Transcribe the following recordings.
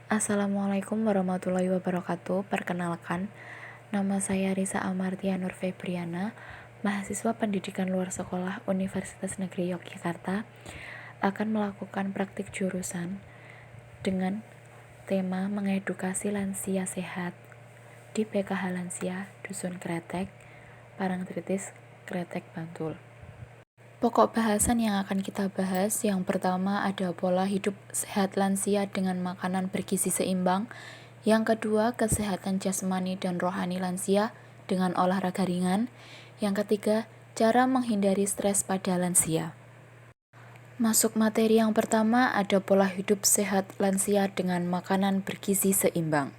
Assalamualaikum warahmatullahi wabarakatuh. Perkenalkan, nama saya Risa Amartia Nur Febriana, mahasiswa pendidikan luar sekolah Universitas Negeri Yogyakarta, akan melakukan praktik jurusan dengan tema mengedukasi lansia sehat di PKH Lansia Dusun Kretek, Parangtritis, Kretek, Bantul. Pokok bahasan yang akan kita bahas, yang pertama ada pola hidup sehat lansia dengan makanan bergizi seimbang. Yang kedua, kesehatan jasmani dan rohani lansia dengan olahraga ringan. Yang ketiga, cara menghindari stres pada lansia. Masuk materi yang pertama, ada pola hidup sehat lansia dengan makanan bergizi seimbang.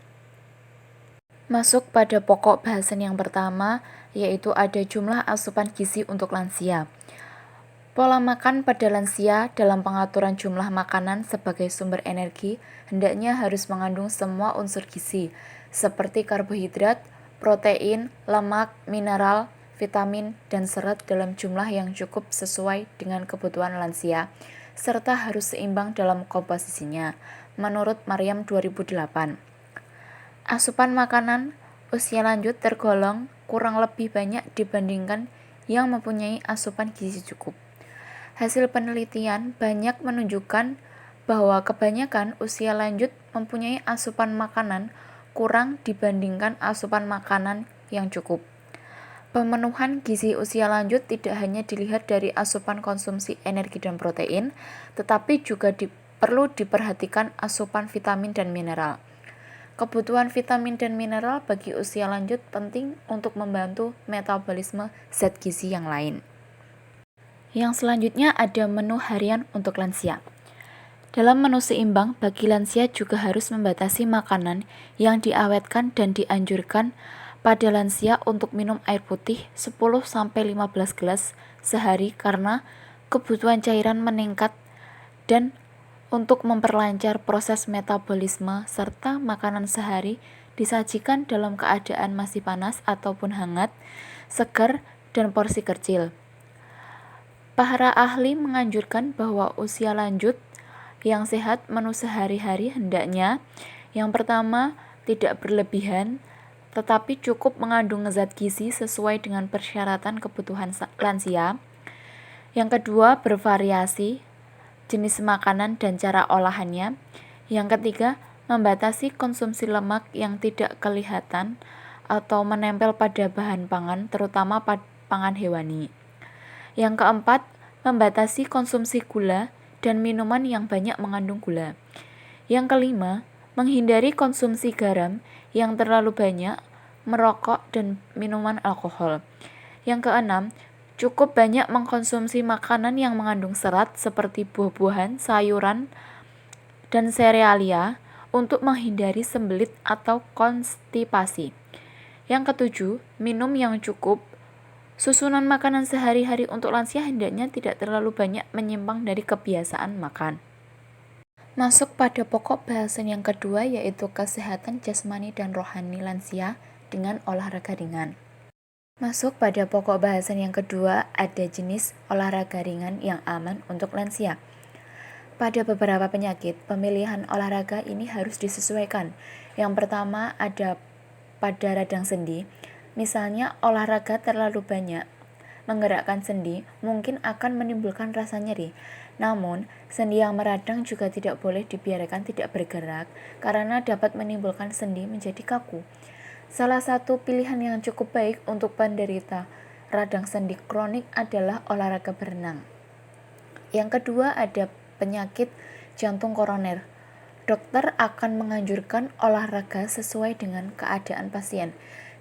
Masuk pada pokok bahasan yang pertama, yaitu ada jumlah asupan gizi untuk lansia. Pola makan pada lansia dalam pengaturan jumlah makanan sebagai sumber energi hendaknya harus mengandung semua unsur gizi, seperti karbohidrat, protein, lemak, mineral, vitamin, dan serat dalam jumlah yang cukup sesuai dengan kebutuhan lansia, serta harus seimbang dalam komposisinya, menurut Maryam 2008. Asupan makanan usia lanjut tergolong kurang lebih banyak dibandingkan yang mempunyai asupan gizi cukup. Hasil penelitian banyak menunjukkan bahwa kebanyakan usia lanjut mempunyai asupan makanan kurang dibandingkan asupan makanan yang cukup. Pemenuhan gizi usia lanjut tidak hanya dilihat dari asupan konsumsi energi dan protein, tetapi juga perlu diperhatikan asupan vitamin dan mineral. Kebutuhan vitamin dan mineral bagi usia lanjut penting untuk membantu metabolisme zat gizi yang lain. Yang selanjutnya ada menu harian untuk lansia. Dalam menu seimbang, bagi lansia juga harus membatasi makanan yang diawetkan dan dianjurkan pada lansia untuk minum air putih 10-15 gelas sehari karena kebutuhan cairan meningkat dan untuk memperlancar proses metabolisme, serta makanan sehari disajikan dalam keadaan masih panas ataupun hangat, segar, dan porsi kecil. Para ahli menganjurkan bahwa usia lanjut yang sehat menu sehari-hari hendaknya yang pertama tidak berlebihan, tetapi cukup mengandung zat gizi sesuai dengan persyaratan kebutuhan lansia. Yang kedua, bervariasi jenis makanan dan cara olahannya. Yang ketiga, membatasi konsumsi lemak yang tidak kelihatan atau menempel pada bahan pangan, terutama pada pangan hewani. Yang keempat, membatasi konsumsi gula dan minuman yang banyak mengandung gula. Yang kelima, menghindari konsumsi garam yang terlalu banyak, merokok, dan minuman alkohol. Yang keenam, cukup banyak mengkonsumsi makanan yang mengandung serat seperti buah-buahan, sayuran, dan serealia untuk menghindari sembelit atau konstipasi. Yang ketujuh, minum yang cukup. Susunan makanan sehari-hari untuk lansia hendaknya tidak terlalu banyak menyimpang dari kebiasaan makan. Masuk pada pokok bahasan yang kedua, yaitu kesehatan jasmani dan rohani lansia dengan olahraga ringan. Masuk pada pokok bahasan yang kedua, ada jenis olahraga ringan yang aman untuk lansia. Pada beberapa penyakit, pemilihan olahraga ini harus disesuaikan. Yang pertama ada pada radang sendi. Misalnya olahraga terlalu banyak menggerakkan sendi mungkin akan menimbulkan rasa nyeri. Namun, sendi yang meradang juga tidak boleh dibiarkan tidak bergerak karena dapat menimbulkan sendi menjadi kaku. Salah satu pilihan yang cukup baik untuk penderita radang sendi kronik adalah olahraga berenang. Yang kedua ada penyakit jantung koroner. Dokter akan menganjurkan olahraga sesuai dengan keadaan pasien.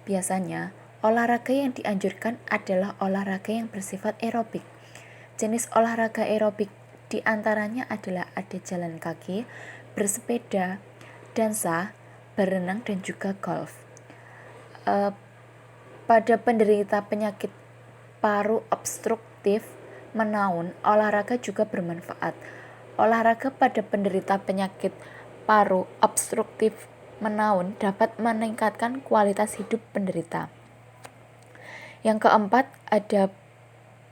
Biasanya, olahraga yang dianjurkan adalah olahraga yang bersifat aerobik. Jenis olahraga aerobik diantaranya adalah ada jalan kaki, bersepeda, dansa, berenang, dan juga golf. Pada penderita penyakit paru obstruktif menaun, olahraga juga bermanfaat. Olahraga pada penderita penyakit paru obstruktif menaun dapat meningkatkan kualitas hidup penderita. Yang keempat, ada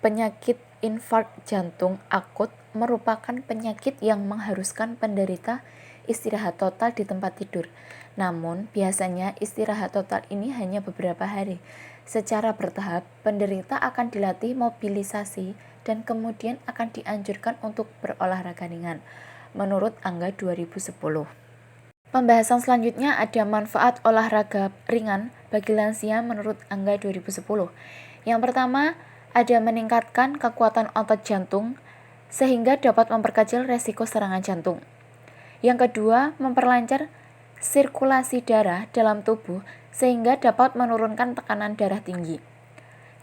penyakit infark jantung akut, merupakan penyakit yang mengharuskan penderita istirahat total di tempat tidur. Namun, biasanya istirahat total ini hanya beberapa hari. Secara bertahap, penderita akan dilatih mobilisasi dan kemudian akan dianjurkan untuk berolahraga ringan, menurut Angga 2010. Pembahasan selanjutnya ada manfaat olahraga ringan bagi lansia menurut Angga 2010. Yang pertama, ada meningkatkan kekuatan otot jantung sehingga dapat memperkecil resiko serangan jantung. Yang kedua, memperlancar sirkulasi darah dalam tubuh sehingga dapat menurunkan tekanan darah tinggi.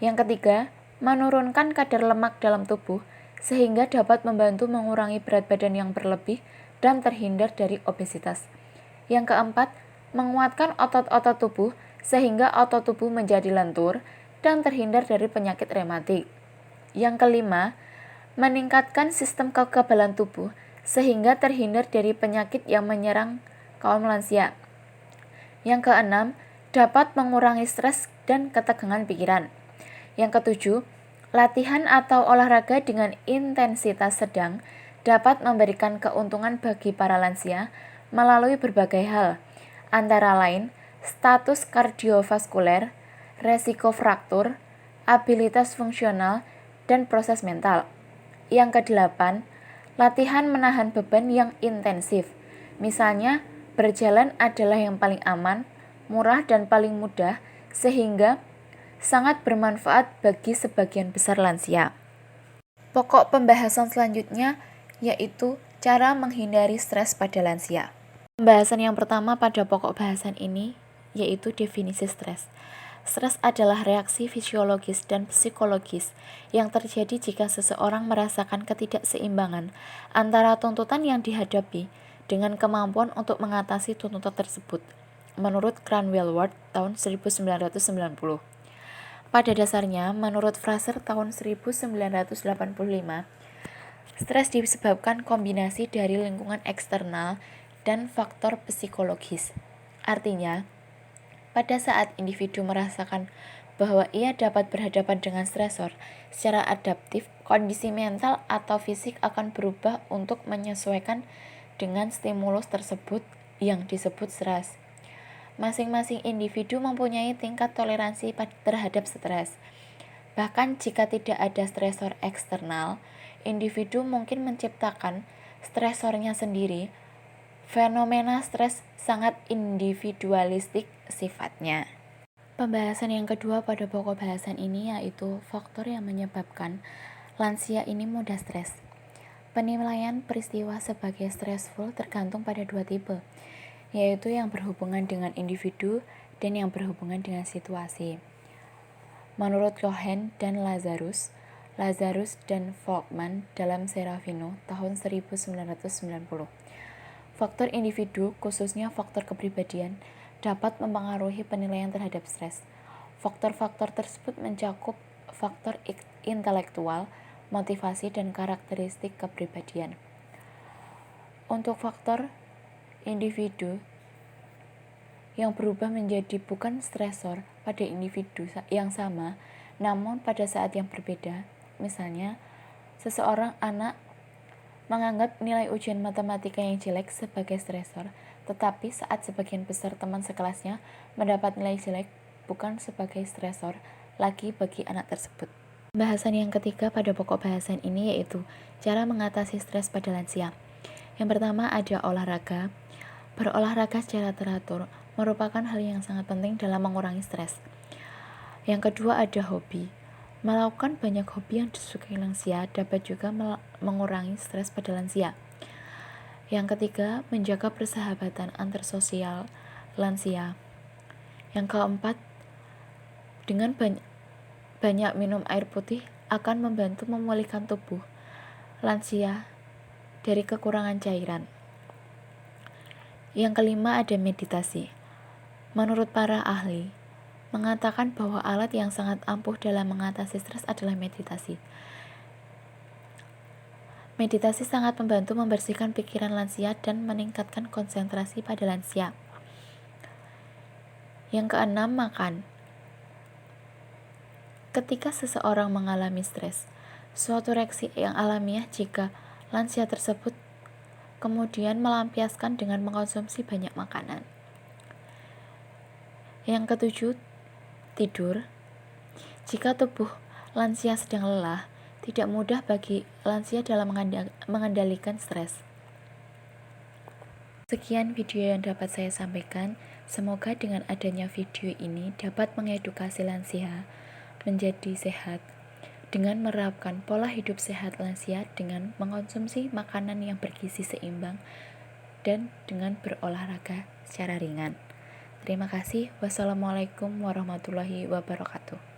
Yang ketiga, menurunkan kadar lemak dalam tubuh sehingga dapat membantu mengurangi berat badan yang berlebih dan terhindar dari obesitas. Yang keempat, menguatkan otot-otot tubuh sehingga otot tubuh menjadi lentur dan terhindar dari penyakit rematik. Yang kelima, meningkatkan sistem kekebalan tubuh sehingga terhindar dari penyakit yang menyerang kaum lansia. Yang keenam, dapat mengurangi stres dan ketegangan pikiran. Yang ketujuh, latihan atau olahraga dengan intensitas sedang dapat memberikan keuntungan bagi para lansia melalui berbagai hal, antara lain status kardiovaskuler, resiko fraktur, abilitas fungsional, dan proses mental. Yang kedelapan, latihan menahan beban yang intensif. Misalnya, berjalan adalah yang paling aman, murah, dan paling mudah, sehingga sangat bermanfaat bagi sebagian besar lansia. Pokok pembahasan selanjutnya yaitu cara menghindari stres pada lansia. Pembahasan yang pertama pada pokok bahasan ini yaitu definisi stres. Stres adalah reaksi fisiologis dan psikologis yang terjadi jika seseorang merasakan ketidakseimbangan antara tuntutan yang dihadapi dengan kemampuan untuk mengatasi tuntutan tersebut, menurut Cranwell Ward tahun 1990. Pada dasarnya, menurut Fraser tahun 1985, stres disebabkan kombinasi dari lingkungan eksternal dan faktor psikologis. Artinya, pada saat individu merasakan bahwa ia dapat berhadapan dengan stresor secara adaptif, kondisi mental atau fisik akan berubah untuk menyesuaikan dengan stimulus tersebut yang disebut stres. Masing-masing individu mempunyai tingkat toleransi terhadap stres. Bahkan jika tidak ada stresor eksternal, individu mungkin menciptakan stresornya sendiri. Fenomena stres sangat individualistik sifatnya. Pembahasan yang kedua pada pokok bahasan ini yaitu faktor yang menyebabkan lansia ini mudah stres. Penilaian peristiwa sebagai stressful tergantung pada dua tipe, yaitu yang berhubungan dengan individu dan yang berhubungan dengan situasi. Menurut Cohen dan Lazarus dan Folkman dalam Serafino tahun 1990, faktor individu, khususnya faktor kepribadian, dapat mempengaruhi penilaian terhadap stres. Faktor-faktor tersebut mencakup faktor intelektual, motivasi, dan karakteristik kepribadian. Untuk faktor individu yang berubah menjadi bukan stresor pada individu yang sama, namun pada saat yang berbeda. Misalnya, seseorang anak menganggap nilai ujian matematika yang jelek sebagai stresor, tetapi saat sebagian besar teman sekelasnya mendapat nilai jelek bukan sebagai stresor lagi bagi anak tersebut. Pembahasan yang ketiga pada pokok bahasan ini yaitu cara mengatasi stres pada lansia. Yang pertama ada olahraga. Berolahraga secara teratur merupakan hal yang sangat penting dalam mengurangi stres. Yang kedua ada hobi. Melakukan banyak hobi yang disukai lansia dapat juga mengurangi stres pada lansia. Yang ketiga, menjaga persahabatan antar sosial lansia. Yang keempat, dengan banyak minum air putih akan membantu memulihkan tubuh lansia dari kekurangan cairan. Yang kelima ada meditasi. Menurut para ahli, mengatakan bahwa alat yang sangat ampuh dalam mengatasi stres adalah meditasi. Meditasi sangat membantu membersihkan pikiran lansia dan meningkatkan konsentrasi pada lansia. Yang keenam, makan. Ketika seseorang mengalami stres, suatu reaksi yang alamiah jika lansia tersebut kemudian melampiaskan dengan mengkonsumsi banyak makanan. Yang ketujuh, tidur. Jika tubuh lansia sedang lelah, tidak mudah bagi lansia dalam mengendalikan stres. Sekian video yang dapat saya sampaikan. Semoga dengan adanya video ini dapat mengedukasi lansia menjadi sehat dengan menerapkan pola hidup sehat lansia dengan mengkonsumsi makanan yang bergizi seimbang dan dengan berolahraga secara ringan. Terima kasih. Wassalamualaikum warahmatullahi wabarakatuh.